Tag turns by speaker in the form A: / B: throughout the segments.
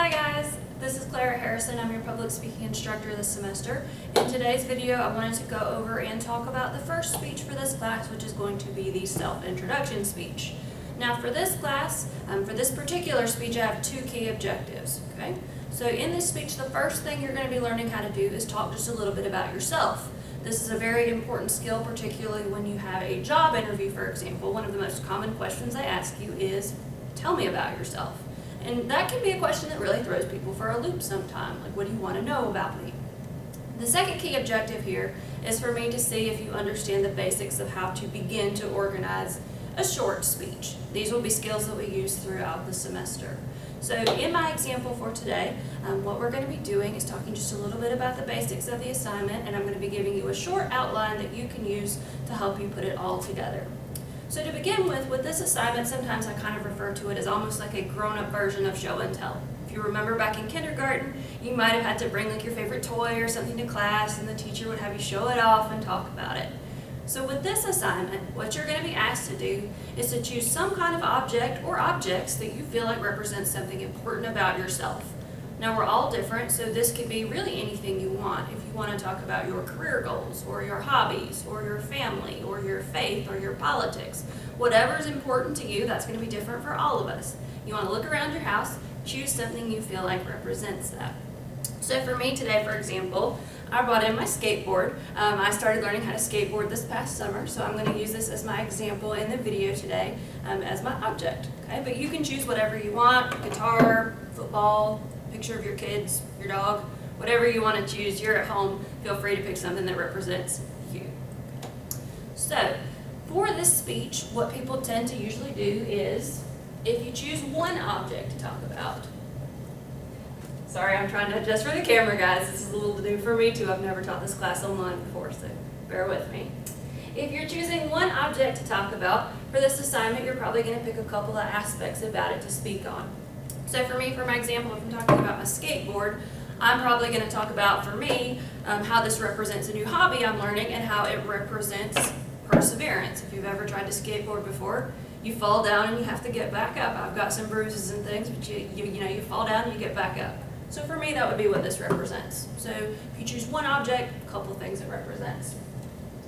A: Hi guys, this is Clara Harrison. I'm your public speaking instructor this semester. In today's video, I wanted to go over and talk about the first speech for this class, which is going to be the self-introduction speech. Now for this class, for this particular speech, I have two key objectives, okay? So in this speech, the first thing you're going to be learning how to do is talk just a little bit about yourself. This is a very important skill, particularly when you have a job interview, for example. One of the most common questions they ask you is, tell me about yourself. And that can be a question that really throws people for a loop sometimes. Like, what do you want to know about me? The second key objective here is for me to see if you understand the basics of how to begin to organize a short speech. These will be skills that we use throughout the semester. So in my example for today, what we're going to be doing is talking just a little bit about the basics of the assignment, and I'm going to be giving you a short outline that you can use to help you put it all together. So to begin with this assignment, sometimes I kind of refer to it as almost like a grown-up version of show and tell. If you remember back in kindergarten, you might have had to bring like your favorite toy or something to class, and the teacher would have you show it off and talk about it. So with this assignment, what you're going to be asked to do is to choose some kind of object or objects that you feel like represents something important about yourself. Now we're all different, so this could be really anything you want. If you want to talk about your career goals, or your hobbies, or your family, or your faith, or your politics, whatever is important to you, that's going to be different for all of us. You want to look around your house, choose something you feel like represents that. So for me today, for example, I brought in my skateboard. I started learning how to skateboard this past summer, so I'm going to use this as my example in the video today as my object. Okay? But you can choose whatever you want, guitar, football, picture of your kids, your dog, whatever you want to choose. You're at home, feel free to pick something that represents you. So for this speech, what people tend to usually do is, if you choose one object to talk about. Sorry, I'm trying to adjust for the camera, guys. This is a little new for me too. I've never taught this class online before, so bear with me. If you're choosing one object to talk about for this assignment, you're probably going to pick a couple of aspects about it to speak on. So for me, for my example, if I'm talking about my skateboard, I'm probably going to talk about, for me, how this represents a new hobby I'm learning and how it represents perseverance. If you've ever tried to skateboard before, you fall down and you have to get back up. I've got some bruises and things, but you fall down and you get back up. So for me, that would be what this represents. So if you choose one object, a couple of things it represents.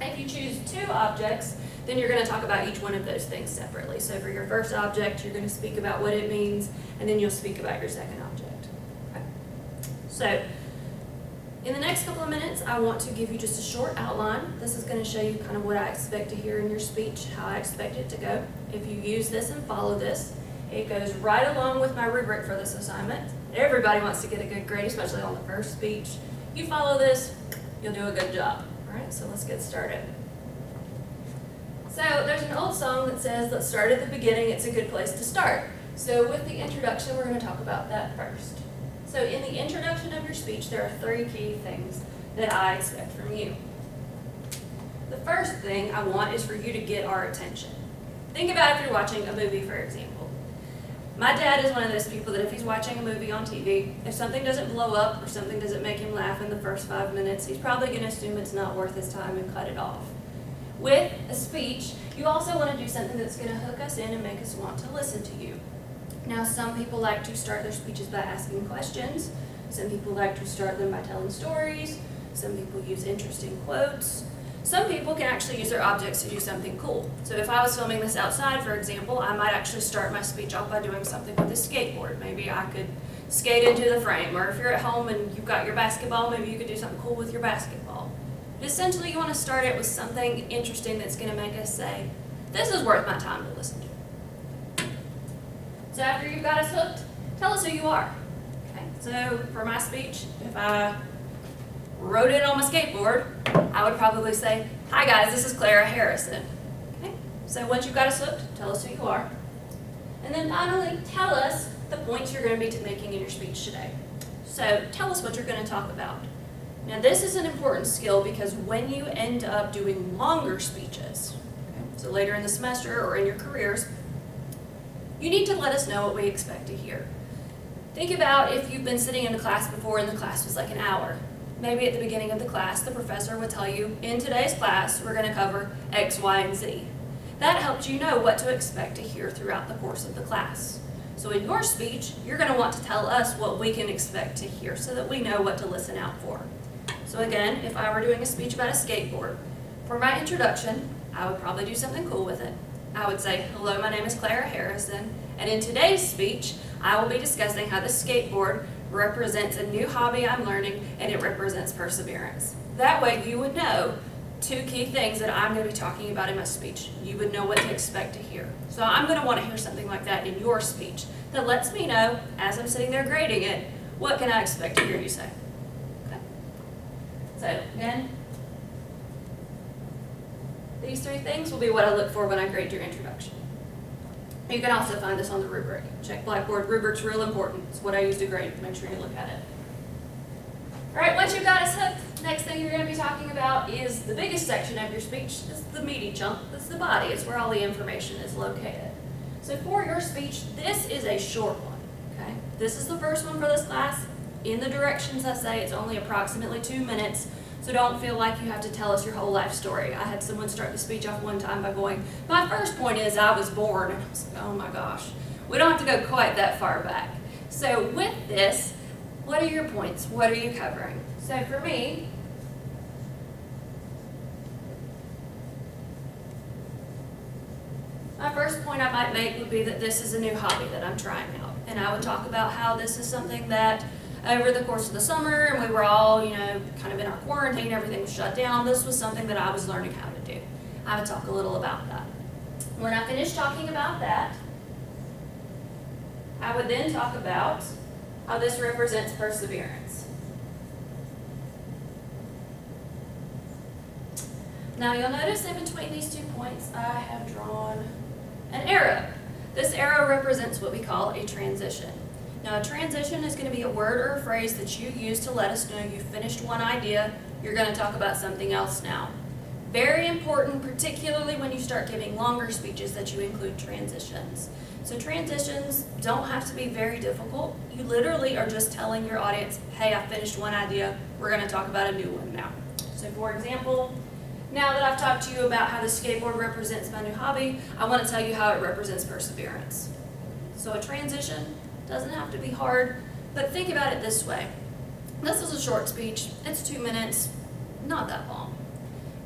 A: If you choose two objects, then you're going to talk about each one of those things separately. So for your first object, you're going to speak about what it means, and then you'll speak about your second object. Okay. So in the next couple of minutes, I want to give you just a short outline. This is going to show you kind of what I expect to hear in your speech, how I expect it to go. If you use this and follow this, it goes right along with my rubric for this assignment. Everybody wants to get a good grade, especially on the first speech. You follow this, you'll do a good job. All right, so let's get started. So there's an old song that says, let's start at the beginning, it's a good place to start. So with the introduction, we're going to talk about that first. So in the introduction of your speech, there are three key things that I expect from you. The first thing I want is for you to get our attention. Think about if you're watching a movie, for example. My dad is one of those people that if he's watching a movie on TV, if something doesn't blow up or something doesn't make him laugh in the first 5 minutes, he's probably going to assume it's not worth his time and cut it off. With a speech, you also want to do something that's going to hook us in and make us want to listen to you. Now, some people like to start their speeches by asking questions. Some people like to start them by telling stories. Some people use interesting quotes. Some people can actually use their objects to do something cool. So if I was filming this outside, for example, I might actually start my speech off by doing something with a skateboard. Maybe I could skate into the frame, or if you're at home and you've got your basketball, maybe you could do something cool with your basketball. But essentially, you want to start it with something interesting that's going to make us say, this is worth my time to listen to. So after you've got us hooked, tell us who you are. Okay. So for my speech, if I rode it on my skateboard, I would probably say, hi guys, this is Clara Harrison. Okay? So once you've got us hooked, tell us who you are. And then finally, tell us the points you're going to be making in your speech today. So tell us what you're going to talk about. Now this is an important skill because when you end up doing longer speeches, okay, so later in the semester or in your careers, you need to let us know what we expect to hear. Think about if you've been sitting in a class before and the class was like an hour. Maybe at the beginning of the class, the professor would tell you, in today's class, we're going to cover X, Y, and Z. That helps you know what to expect to hear throughout the course of the class. So in your speech, you're going to want to tell us what we can expect to hear so that we know what to listen out for. So again, if I were doing a speech about a skateboard, for my introduction, I would probably do something cool with it. I would say, hello, my name is Clara Harrison, and in today's speech, I will be discussing how the skateboard represents a new hobby I'm learning, and it represents perseverance. That way you would know 2 key things that I'm going to be talking about in my speech. You would know what to expect to hear. So I'm going to want to hear something like that in your speech that lets me know, as I'm sitting there grading it, what can I expect to hear you say. Okay? So again, these 3 things will be what I look for when I grade your introduction. You can also find this on the rubric. Check Blackboard. Rubric's real important. It's what I use to grade. Make sure you look at it. All right, once you've got us hooked, next thing you're going to be talking about is the biggest section of your speech. It's the meaty chunk. It's the body. It's where all the information is located. So for your speech, this is a short one. Okay? This is the first one for this class. In the directions I say, it's only approximately 2 minutes. So don't feel like you have to tell us your whole life story. I had someone start the speech off one time by going, my first point is I was born. And I was like, oh my gosh. We don't have to go quite that far back. So with this, what are your points? What are you covering? So for me, my first point I might make would be that this is a new hobby that I'm trying out. And I would talk about how this is something that over the course of the summer, and we were all, kind of in our quarantine, everything was shut down. This was something that I was learning how to do. I would talk a little about that. When I finish talking about that, I would then talk about how this represents perseverance. Now you'll notice in between these 2 points, I have drawn an arrow. This arrow represents what we call a transition. Now a transition is going to be a word or a phrase that you use to let us know you've finished one idea, you're going to talk about something else now. Very important, particularly when you start giving longer speeches, that you include transitions. So transitions don't have to be very difficult. You literally are just telling your audience, hey, I finished one idea, we're going to talk about a new one now. So for example, now that I've talked to you about how the skateboard represents my new hobby, I want to tell you how it represents perseverance. So a transition doesn't have to be hard, but think about it this way. This is a short speech. It's 2 minutes, not that long.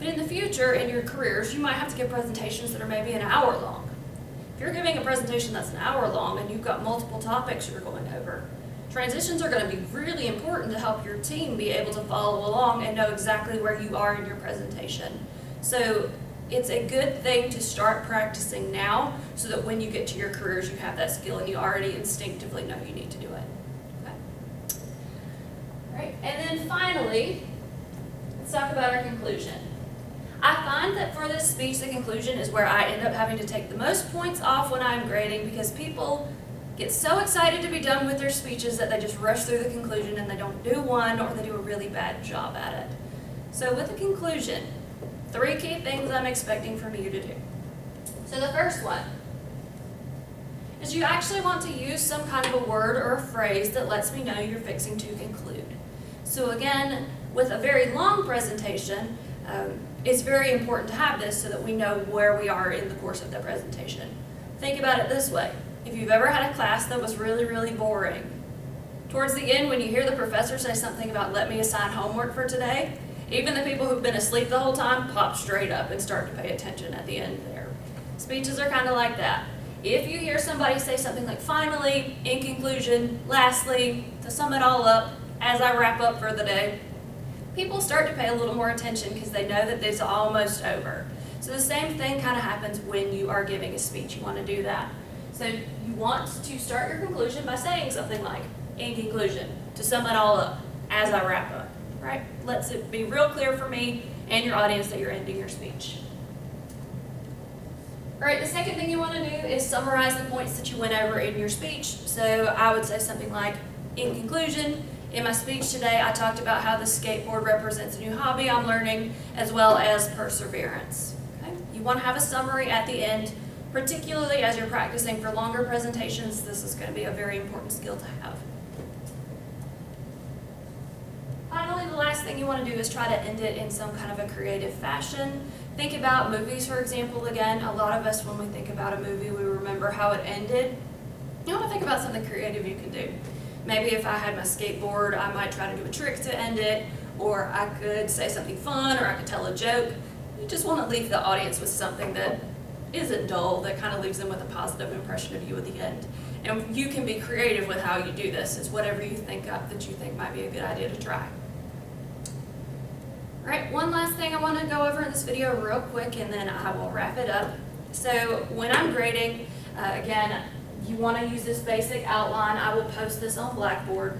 A: But in the future, in your careers, you might have to give presentations that are maybe an hour long. If you're giving a presentation that's an hour long and you've got multiple topics you're going over, transitions are going to be really important to help your team be able to follow along and know exactly where you are in your presentation. So it's a good thing to start practicing now so that when you get to your careers, you have that skill and you already instinctively know you need to do it. Okay? All right, and then finally, let's talk about our conclusion. I find that for this speech, the conclusion is where I end up having to take the most points off when I'm grading because people get so excited to be done with their speeches that they just rush through the conclusion and they don't do one or they do a really bad job at it. So with the conclusion, 3 key things I'm expecting from you to do. So the first one is you actually want to use some kind of a word or a phrase that lets me know you're fixing to conclude. So again, with a very long presentation, it's very important to have this so that we know where we are in the course of the presentation. Think about it this way. If you've ever had a class that was really, really boring, towards the end when you hear the professor say something about let me assign homework for today, even the people who've been asleep the whole time pop straight up and start to pay attention at the end there. Speeches are kind of like that. If you hear somebody say something like finally, in conclusion, lastly, to sum it all up, as I wrap up for the day, people start to pay a little more attention because they know that it's almost over. So the same thing kind of happens when you are giving a speech. You want to do that. So you want to start your conclusion by saying something like, in conclusion, to sum it all up, as I wrap up, right? Lets it be real clear for me and your audience that you're ending your speech. All right, the second thing you want to do is summarize the points that you went over in your speech. So I would say something like, in conclusion, in my speech today, I talked about how the skateboard represents a new hobby I'm learning, as well as perseverance. Okay? You want to have a summary at the end, particularly as you're practicing for longer presentations. This is going to be a very important skill to have. Finally, the last thing you want to do is try to end it in some kind of a creative fashion. Think about movies, for example. Again, a lot of us, when we think about a movie, we remember how it ended. You want to think about something creative you can do. Maybe if I had my skateboard, I might try to do a trick to end it, or I could say something fun, or I could tell a joke. You just want to leave the audience with something that isn't dull, that kind of leaves them with a positive impression of you at the end. And you can be creative with how you do this. It's whatever you think up that you think might be a good idea to try. All right, one last thing I want to go over in this video real quick, and then I will wrap it up. So when I'm grading, again, you want to use this basic outline. I will post this on Blackboard.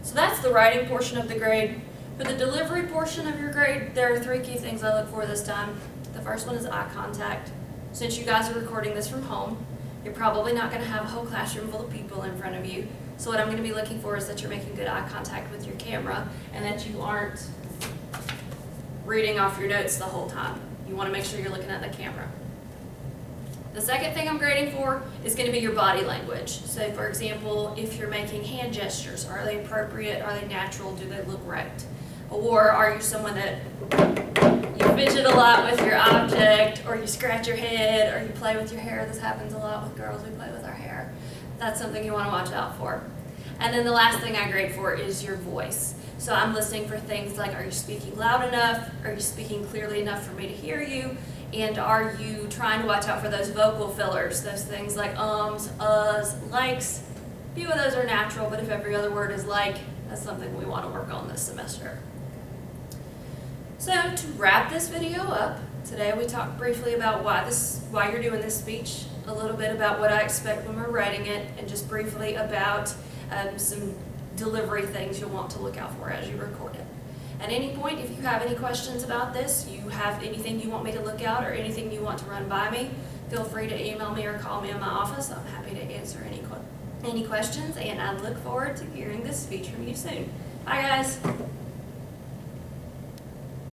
A: So that's the writing portion of the grade. For the delivery portion of your grade, there are 3 key things I look for this time. The first one is eye contact. Since you guys are recording this from home, you're probably not going to have a whole classroom full of people in front of you. So what I'm going to be looking for is that you're making good eye contact with your camera and that you aren't reading off your notes the whole time. You want to make sure you're looking at the camera. The second thing I'm grading for is going to be your body language. So for example, if you're making hand gestures, are they appropriate? Are they natural? Do they look right? Or are you someone that you fidget a lot with your object, or you scratch your head, or you play with your hair? This happens a lot with girls. We play with our hair. That's something you want to watch out for. And then the last thing I grade for is your voice. So I'm listening for things like, are you speaking loud enough? Are you speaking clearly enough for me to hear you? And are you trying to watch out for those vocal fillers, those things like ums, uhs, likes? A few of those are natural, but if every other word is like, that's something we want to work on this semester. So to wrap this video up, today we talked briefly about why you're doing this speech, a little bit about what I expect when we're writing it, and just briefly about some delivery things you'll want to look out for as you record it. At any point, if you have any questions about this, you have anything you want me to look out or anything you want to run by me, feel free to email me or call me in my office. I'm happy to answer any questions, and I look forward to hearing this speech from you soon. Bye guys.